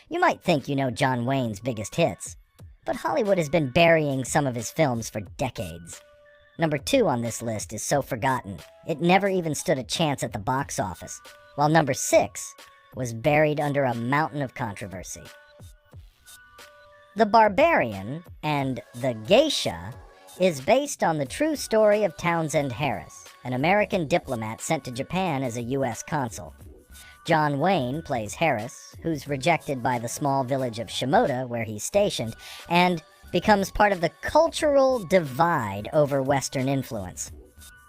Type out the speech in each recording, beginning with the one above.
You might think you know John Wayne's biggest hits, but Hollywood has been burying some of his films for decades. Number 2 on this list is so forgotten, it never even stood a chance at the box office, while number 6 was buried under a mountain of controversy. The Barbarian and The Geisha is based on the true story of Townsend Harris, an American diplomat sent to Japan as a U.S. consul. John Wayne plays Harris, who's rejected by the small village of Shimoda, where he's stationed, and becomes part of the cultural divide over Western influence.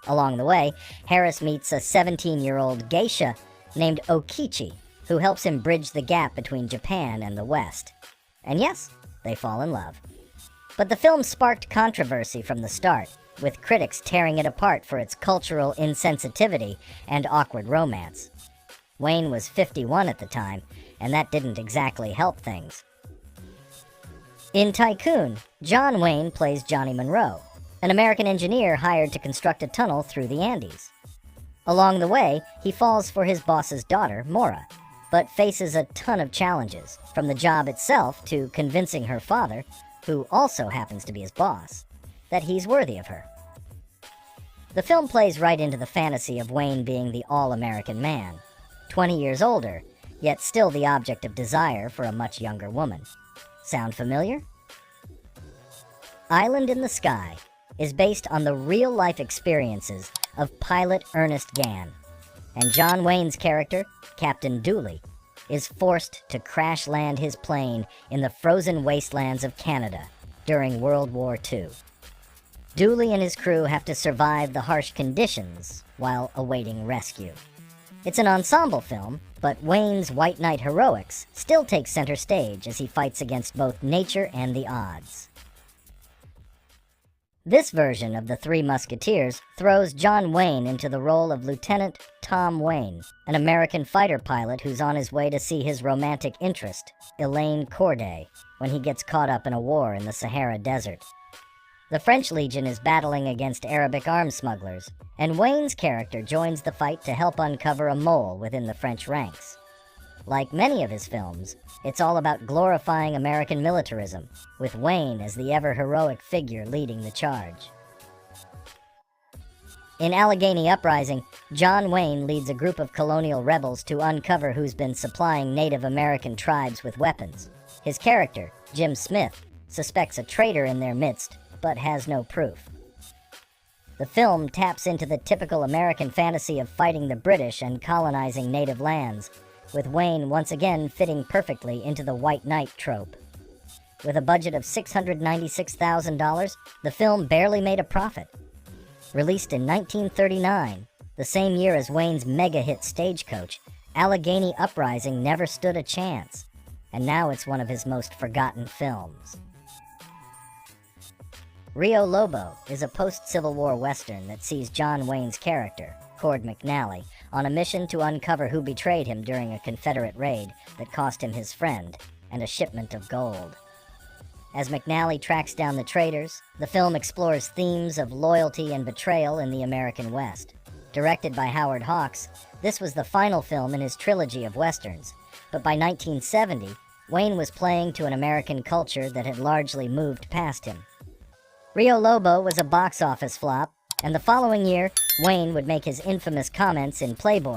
Along the way, Harris meets a 17-year-old geisha named Okichi, who helps him bridge the gap between Japan and the West. And yes, they fall in love. But the film sparked controversy from the start, with critics tearing it apart for its cultural insensitivity and awkward romance. Wayne was 51 at the time, and that didn't exactly help things. In Tycoon, John Wayne plays Johnny Monroe, an American engineer hired to construct a tunnel through the Andes. Along the way, he falls for his boss's daughter, Mora, but faces a ton of challenges, from the job itself to convincing her father, who also happens to be his boss, that he's worthy of her. The film plays right into the fantasy of Wayne being the all-American man, 20 years older, yet still the object of desire for a much younger woman. Sound familiar? Island in the Sky is based on the real-life experiences of pilot Ernest Gann, and John Wayne's character, Captain Dooley, is forced to crash land his plane in the frozen wastelands of Canada during World War II. Dooley and his crew have to survive the harsh conditions while awaiting rescue. It's an ensemble film, but Wayne's White Knight heroics still take center stage as he fights against both nature and the odds. This version of The Three Musketeers throws John Wayne into the role of Lieutenant Tom Wayne, an American fighter pilot who's on his way to see his romantic interest, Elaine Corday, when he gets caught up in a war in the Sahara Desert. The French Legion is battling against Arabic arms smugglers, and Wayne's character joins the fight to help uncover a mole within the French ranks. Like many of his films, it's all about glorifying American militarism, with Wayne as the ever-heroic figure leading the charge. In Allegheny Uprising, John Wayne leads a group of colonial rebels to uncover who's been supplying Native American tribes with weapons. His character, Jim Smith, suspects a traitor in their midst, but has no proof. The film taps into the typical American fantasy of fighting the British and colonizing native lands, with Wayne once again fitting perfectly into the White Knight trope. With a budget of $696,000, the film barely made a profit. Released in 1939, the same year as Wayne's mega-hit Stagecoach, Allegheny Uprising never stood a chance, and now it's one of his most forgotten films. Rio Lobo is a post-Civil War Western that sees John Wayne's character, Cord McNally, on a mission to uncover who betrayed him during a Confederate raid that cost him his friend and a shipment of gold. As McNally tracks down the traitors, the film explores themes of loyalty and betrayal in the American West. Directed by Howard Hawks, this was the final film in his trilogy of westerns, but by 1970, Wayne was playing to an American culture that had largely moved past him. Rio Lobo was a box office flop, and the following year, Wayne would make his infamous comments in Playboy